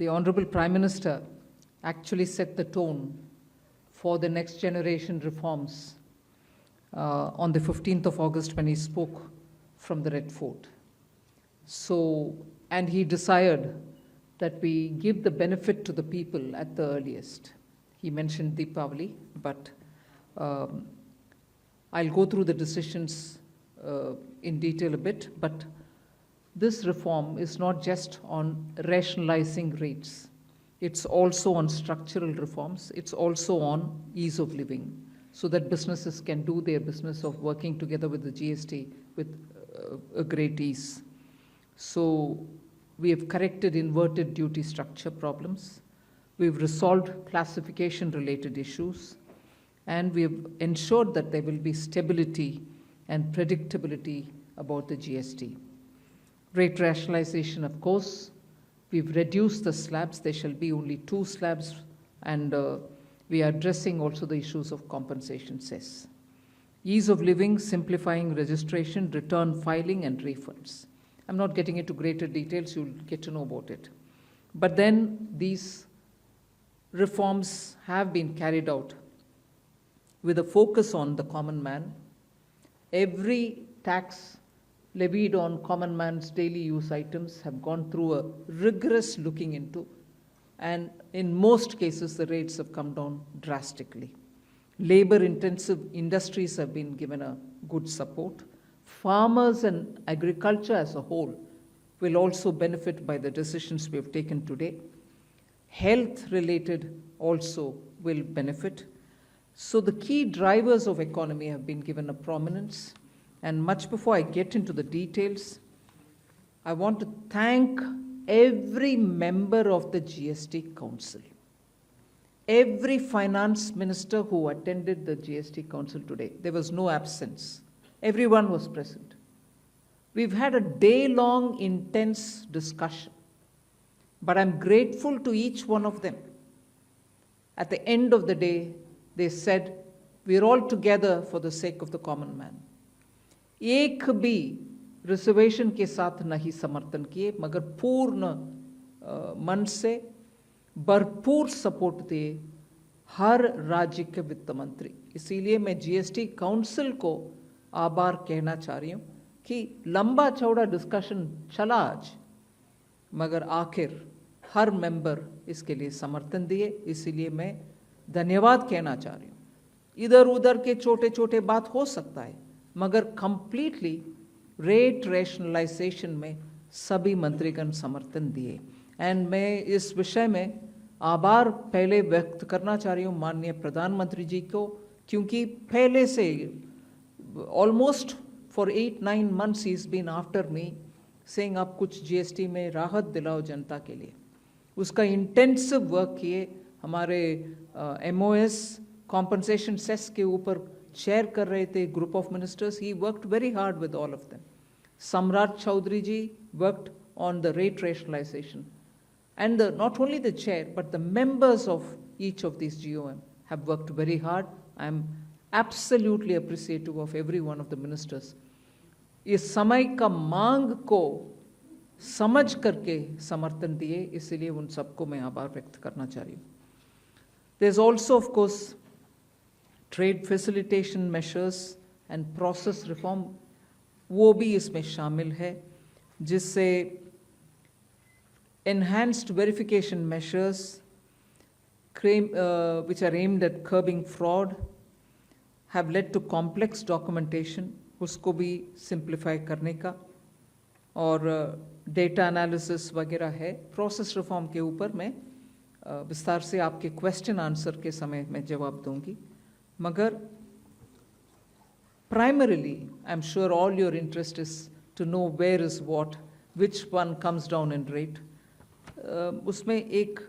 the Honorable Prime Minister actually set the tone for the next generation reforms on the 15th of August when he spoke from the Red Fort. So, and he desired that we give the benefit to the people at the earliest. He mentioned Deepavali, but I'll go through the decisions in detail a bit, but this reform is not just on rationalizing rates. It's also on structural reforms. It's also on ease of living, so that businesses can do their business of working together with the GST with a great ease. So we have corrected inverted duty structure problems. We've resolved classification-related issues, and we have ensured that there will be stability and predictability about the GST. Rate rationalization, of course, we've reduced the slabs. There shall be only 2 slabs, and we are addressing also the issues of compensation cess. Ease of living, simplifying registration, return filing, and refunds. I'm not getting into greater details, you'll get to know about it. But then these reforms have been carried out with a focus on the common man. Every tax levied on common man's daily use items have gone through a rigorous looking into, and in most cases the rates have come down drastically. Labor intensive industries have been given a good support. Farmers and agriculture as a whole will also benefit by the decisions we have taken today. Health related also will benefit. So the key drivers of economy have been given a prominence. And much before I get into the details, I want to thank every member of the GST Council, every finance minister who attended the GST Council today. There was no absence. Everyone was present. We've had a day-long intense discussion, but I'm grateful to each one of them. At the end of the day, they said, we're all together for the sake of the common man. एक भी reservation के साथ नहीं समर्थन किए, मगर पूर्ण मन से भरपूर सपोर्ट दिए हर राज्य के वित्त मंत्री. इसीलिए मैं जीएसटी काउंसिल को आभार कहना चाह रही हूँ कि लंबा चौड़ा डिस्कशन चला आज, मगर आखिर हर मेंबर इसके लिए समर्थन दिए. इसीलिए मैं धन्यवाद कहना चाह रही हूँ. इधर उधर के छोटे छोटे बात हो सकता है, मगर कंप्लीटली रेट रैशनलाइजेशन में सभी मंत्रीगण समर्थन दिए. एंड मैं इस विषय में आभार पहले व्यक्त करना चाह रही हूँ माननीय प्रधानमंत्री जी को, क्योंकि पहले से ऑलमोस्ट फॉर 8-9 months ही is been after me saying आप कुछ जीएसटी में राहत दिलाओ जनता के लिए. उसका इंटेंसिव वर्क किए. हमारे एमओएस कॉम्पनसेशन सेस के ऊपर चेयर कर रहे थे group of ministers. He worked very hard with all of them. Samrat Chaudhary ji worked on the rate rationalisation, and not only the chair but the members of each of these GOM have worked very hard. I am absolutely appreciative of every one of the ministers. इस समय का मांग को समझ करके समर्थन दिए, इसलिए उन सबको मैं आभार व्यक्त करना चाह रही हूँ. There is also of course trade facilitation measures and process reform, वो भी इसमें शामिल है, जिससे enhanced verification measures which are aimed at curbing fraud have led to complex documentation, उसको भी simplify करने का, और data analysis वगैरह है. Process reform के ऊपर मैं विस्तार से आपके question answer के समय में जवाब दूंगी. मगर primarily I'm sure all your interest is to know where is what, which one comes down in rate. उसमें एक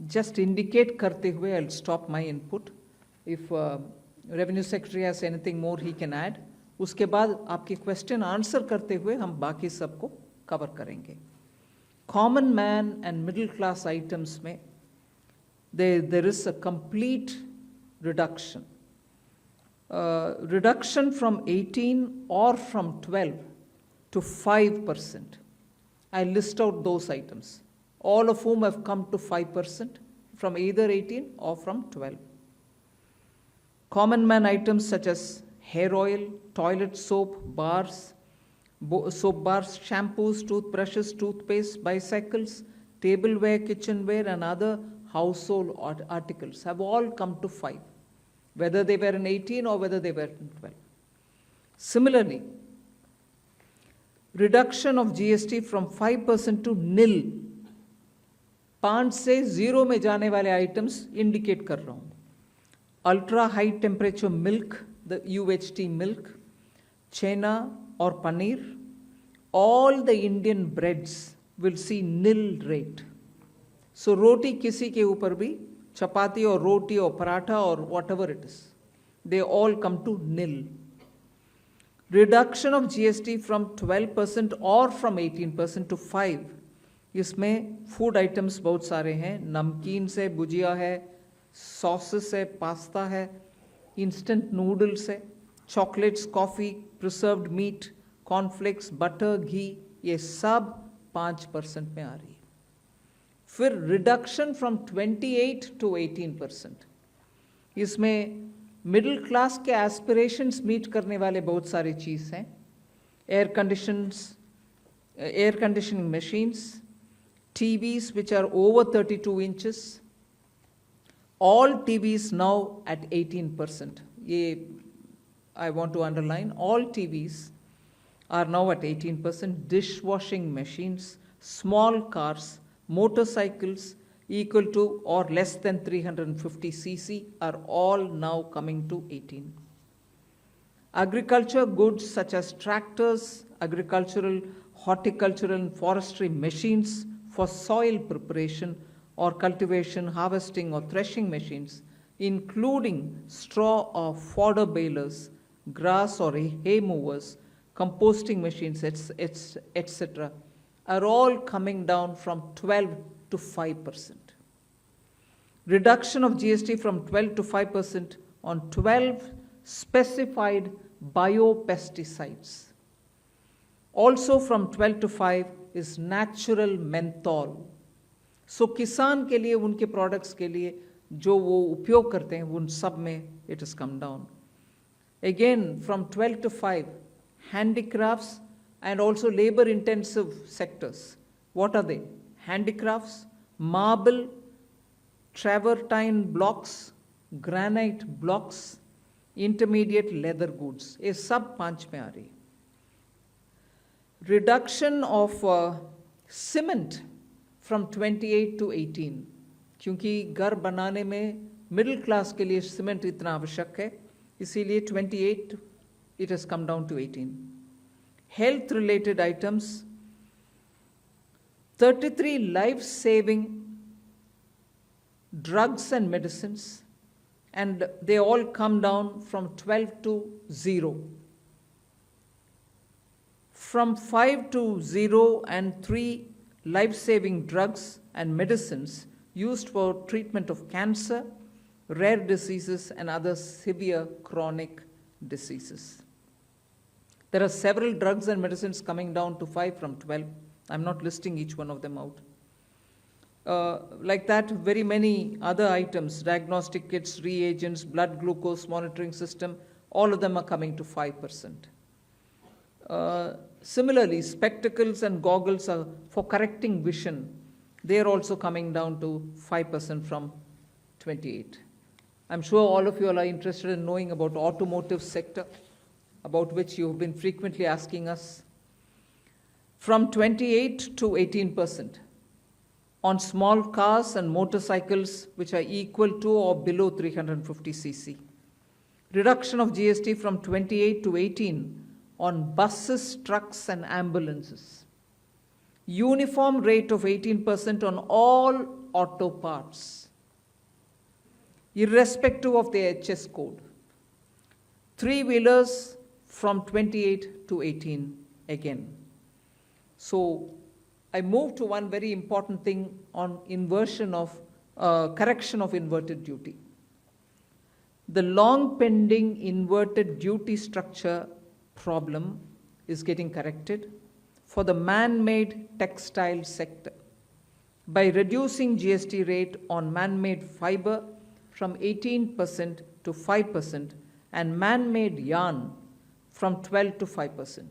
just indicate करते हुए I'll stop my input. If Revenue Secretary has anything more he can add. उसके बाद आपके question answer करते हुए हम बाकी सबको cover करेंगे. Common man and middle class items में there is a complete reduction. Reduction from 18 or from 12 to 5%. I list out those items. all of whom have come to 5% from either 18 or from 12. Common man items such as hair oil, toilet soap, soap bars, shampoos, toothbrushes, toothpaste, bicycles, tableware, kitchenware, and other household articles have all come to 5, whether they were in 18 or whether they were in 12. Similarly, reduction of GST from 5% to nil, 5 से 0 में जाने वाले items indicate कर रहा हूँ. Ultra high temperature milk, the UHT milk, chena or paneer, all the Indian breads will see nil rate. So roti kisi ke upar bhi, chapati or roti or paratha or whatever it is, they all come to nil. Reduction of GST from 12% or from 18% to 5, इसमें food items बहुत सारे हैं, नमकीन से भुजिया है, sauces है, pasta है, instant noodles है, chocolates, coffee, preserved meat, cornflakes, butter, ghee, ये सब 5% में आ रही है. फिर रिडक्शन फ्रॉम 28 टू 18%, इसमें मिडिल क्लास के एस्पिरेशंस मीट करने वाले बहुत सारी चीज़ हैं. Air conditioning machines, TVs which are over 32 inches, all TVs now at 18%. I want to underline, all TVs are now at 18%. Dishwashing machines, small cars, motorcycles equal to or less than 350 cc are all now coming to 18. Agriculture goods such as tractors, agricultural, horticultural and forestry machines for soil preparation or cultivation, harvesting or threshing machines, including straw or fodder balers, grass or hay mowers, composting machines, etc., are all coming down from 12 to 5%. Reduction of GST from 12 to 5% on 12 specified biopesticides. Also from 12 to 5 is natural menthol. So किसान के लिए, उनके products के लिए जो वो उपयोग करते हैं, उन सब में it has come down. Again, from 12 to 5, handicrafts and also labor-intensive sectors. What are they? Handicrafts, marble, travertine blocks, granite blocks, intermediate leather goods. ये सब 5 में आ रही. Reduction of cement from 28 to 18, क्योंकि घर बनाने में मिडिल क्लास के लिए सीमेंट इतना आवश्यक है, इसीलिए 28 it has come down to 18. Health related items, 33 life-saving drugs and medicines, and they all come down from 12 to 0. From 5 to 0 and 3 life-saving drugs and medicines used for treatment of cancer, rare diseases, and other severe chronic diseases. There are several drugs and medicines coming down to 5 from 12. I'm not listing each one of them out. Like that, very many other items, diagnostic kits, reagents, blood glucose monitoring system, all of them are coming to 5%. Similarly, spectacles and goggles are for correcting vision. They are also coming down to 5% from 28. I'm sure all of you all are interested in knowing about automotive sector, about which you have been frequently asking us. From 28 to 18% on small cars and motorcycles which are equal to or below 350 cc. Reduction of GST from 28 to 18 on buses, trucks, and ambulances. Uniform rate of 18% on all auto parts, irrespective of the HS code. Three-wheelers from 28 to 18 again. So I move to one very important thing on inversion of correction of inverted duty. The long pending inverted duty structure problem is getting corrected for the man-made textile sector. by reducing GST rate on man-made fiber from 18% to 5% and man-made yarn from 12 to 5%.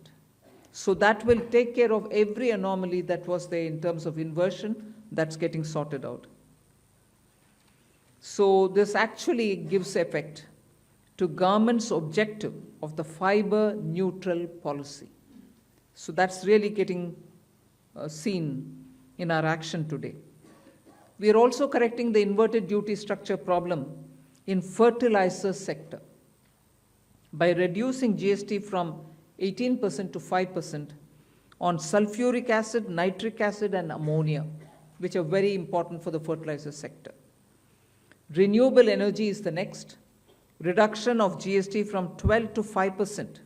So that will take care of every anomaly that was there in terms of inversion that's getting sorted out. So this actually gives effect to government's objective of the fiber neutral policy. So that's really getting seen in our action today. We are also correcting the inverted duty structure problem in fertilizer sector by reducing GST from 18% to 5% on sulfuric acid, nitric acid, and ammonia, which are very important for the fertilizer sector. Renewable energy is the next. Reduction of GST from 12 to 5%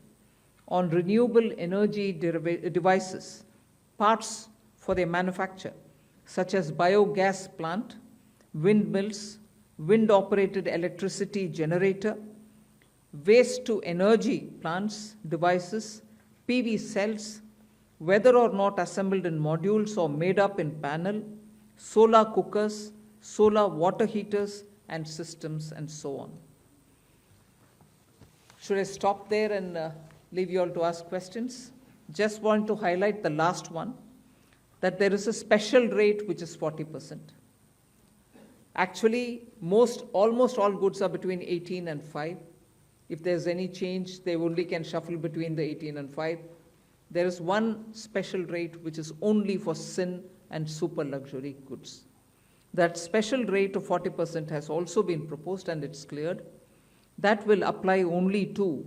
on renewable energy devices, parts for their manufacture, such as biogas plant, windmills, wind-operated electricity generator, waste-to-energy plants, devices, PV cells, whether or not assembled in modules or made up in panel, solar cookers, solar water heaters, and systems, and so on. Should I stop there and leave you all to ask questions? Just want to highlight the last one, that there is a special rate which is 40%. Actually, almost all goods are between 18 and 5. If there's any change, they only can shuffle between the 18 and 5. There is one special rate which is only for sin and super luxury goods. That special rate of 40% has also been proposed and it's cleared. That will apply only to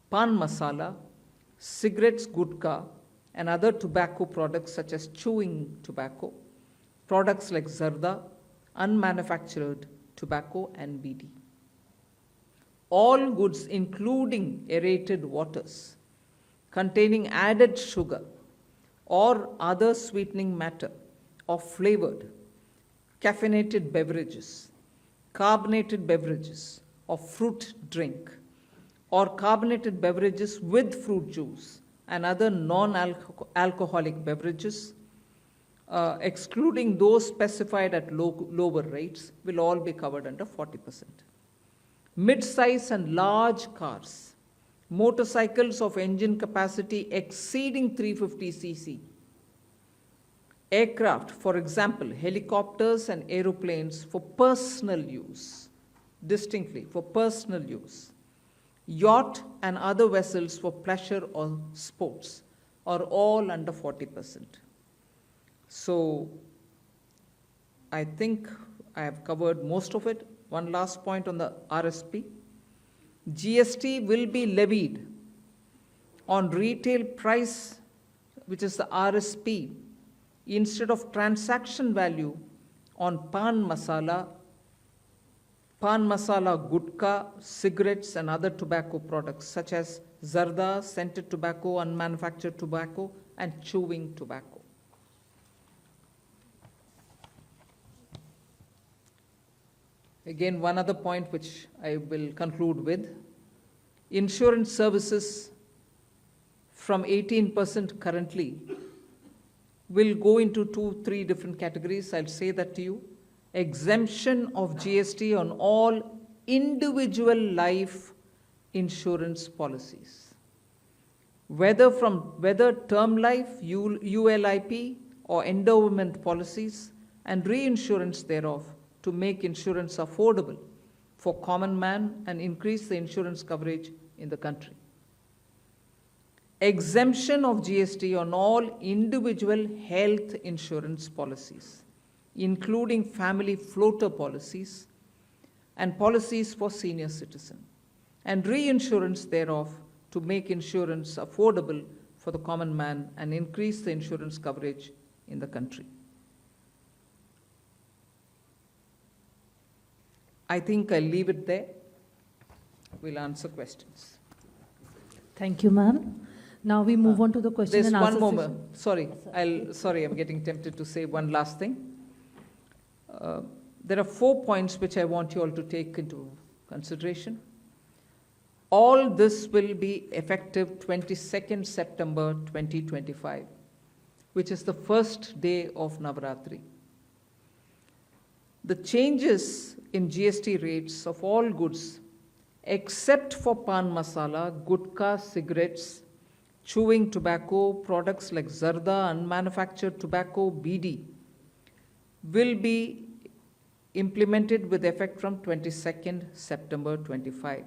pan masala, cigarettes, gutka, and other tobacco products such as chewing tobacco, products like zarda, unmanufactured tobacco, and BD. All goods, including aerated waters, containing added sugar or other sweetening matter or flavored, caffeinated beverages, carbonated beverages, or fruit drink, or carbonated beverages with fruit juice and other non-alcoholic beverages, excluding those specified at lower rates, will all be covered under 40%. Mid-size and large cars, motorcycles of engine capacity exceeding 350 cc, aircraft, for example, helicopters and aeroplanes for personal use, distinctly for personal use, yacht and other vessels for pleasure or sports are all under 40%. So I think I have covered most of it. One last point on the RSP. GST will be levied on retail price, which is the RSP, instead of transaction value on pan masala, gutka, cigarettes, and other tobacco products such as zarda, scented tobacco, unmanufactured tobacco, and chewing tobacco. Again, one other point which I will conclude with. Insurance services from 18% currently will go into 2-3 different categories. I'll say that to you. Exemption of GST on all individual life insurance policies, whether term life, ULIP, or endowment policies, and reinsurance thereof, to make insurance affordable for common man and increase the insurance coverage in the country. Exemption of GST on all individual health insurance policies, including family floater policies and policies for senior citizen, and reinsurance thereof to make insurance affordable for the common man and increase the insurance coverage in the country. I think I'll leave it there. We'll answer questions. Thank you, ma'am. Now we move on to the question There's and answer one more. session. Sorry, I'm getting tempted to say one last thing. There are 4 points which I want you all to take into consideration. All this will be effective 22nd September 2025, which is the first day of Navaratri. the changes in GST rates of all goods except for pan masala, gutka, cigarettes, chewing tobacco, products like zarda, unmanufactured tobacco, BD, will be implemented with effect from 22nd September 25.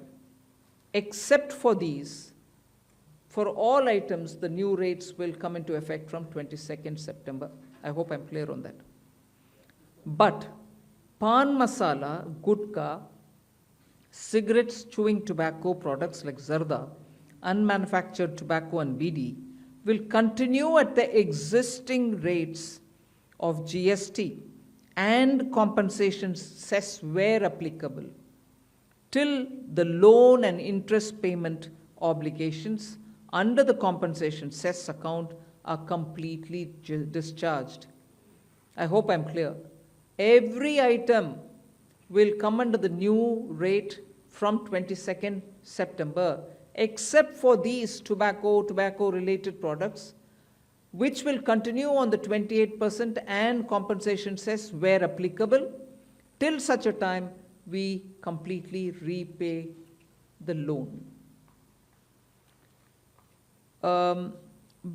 Except for these, for all items, the new rates will come into effect from 22nd September. I hope I'm clear on that. But pan masala, gutka, cigarettes, chewing tobacco, products like zarda, unmanufactured tobacco and BD will continue at the existing rates of GST and compensation cess where applicable till the loan and interest payment obligations under the compensation cess account are completely discharged. I hope I'm clear. Every item will come under the new rate from 22nd September, except for these tobacco-related products, which will continue on the 28% and compensation cess where applicable, till such a time we completely repay the loan.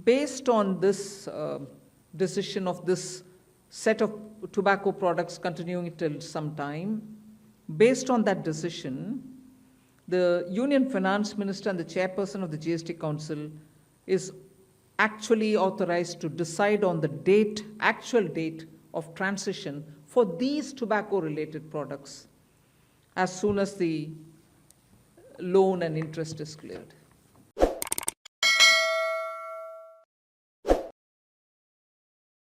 Based on this decision of this set of tobacco products continuing till some time, based on that decision, the Union Finance Minister and the Chairperson of the GST Council is actually authorized to decide on the date, actual date of transition for these tobacco-related products as soon as the loan and interest is cleared.